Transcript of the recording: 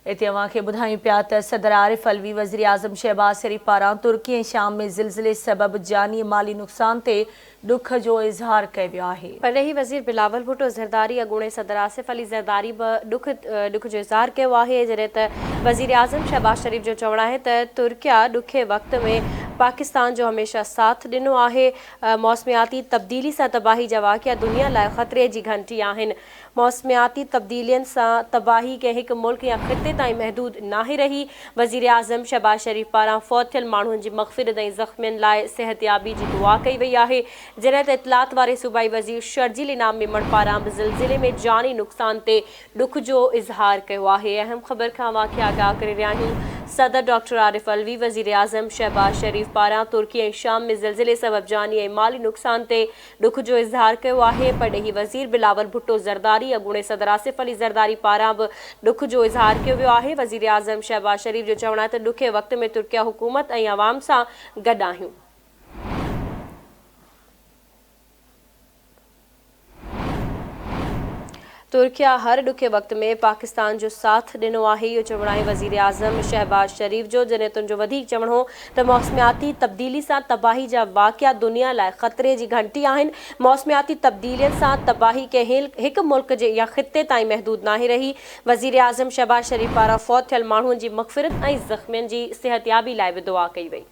इतवां खे ॿुधायूं पिया त सदर आरिफ अलवी वज़ीर आज़म शहबाज शरीफ पारां तुर्की ऐं शाम में ज़िलज़िले सबबि जानी माली नुक़सान ते दुख जो इज़हार कयो वियो आहे। परॾेही वज़ीर बिलावल भुट्टो ज़रदारी अॻूणे सदर आसिफ अली ज़रदारी दुख जो इज़हार कियो आहे, जॾहिं त वज़ीर आज़म शहबाज शरीफ जो चवणु आहे त तुर्किया ॾुखे वक़्त में पाकिस्तान जो हमेशा साथ ॾिनो आहे। मौसमियाती तब्दीली सां तबाही जा वाक़िया दुनिया लाइ ख़तरे जी घंटी आहिनि। मौसमियाती तब्दीलियुनि सां तबाही कंहिं हिकु मुल्क या ख़िते ताईं महदूद नाहे रही। वज़ीर आज़म शहबाज शरीफ पारां फ़ौत थियल माण्हुनि जी मग़फ़िरत ऐं ज़ख़्मियुनि लाइ सिहतयाबी जी दुआ कई वई आहे, जॾहिं त इतलात वारे सूबाई वज़ीर शर्जील इनाम मेमण पारां बि ज़िलज़िले में जानी नुक़सान ते दुख जो इज़हार कयो आहे। अहम ख़बर खां वाक़िया आगाह करे रहिया आहियूं। सदर डॉक्टर आरिफ अलवी वज़ीर आज़म शहबाज शरीफ पारां तुर्की ऐं शाम में ज़िलज़िले सबबि जानी ऐं माली नुक़सान ते दुख जो इज़हार कयो आहे। परॾेही वज़ीर बिलावल भुट्टो ज़रदारी अॻूणे सदर आसिफ अली ज़रदारी पारां बि दुख जो इज़हार कयो वियो आहे। वज़ीर आज़म शहबाज शरीफ जो चवणु आहे त ॾुखे वक़्त में तुर्किया हुकूमत ऐं अवाम सां गॾु आहियूं। तुर्किया हर ॾुखे वक़्त में पाकिस्तान जो साथ ॾिनो आहे, इहो चवणु आहे वज़ीर आज़म शहबाज शरीफ जो। जॾहिं तुंहिंजो वधीक चवणु हो त मौसमियाती तब्दीली सां तबाही जा वाक़िया दुनिया लाइ ख़तरे जी घंटी आहिनि। मौसमियाती तब्दीलियुनि सां तबाही कंहिं हिकु मुल्क जे या ख़िते ताईं महदूद नाहे रही। वज़ीर आज़म शहबाज शरीफ पारां फ़ौत थियल माण्हुनि जी मग़फ़िरत ऐं ज़ख़्मियुनि जी सिहतयाबी लाइ बि दुआ कई वई।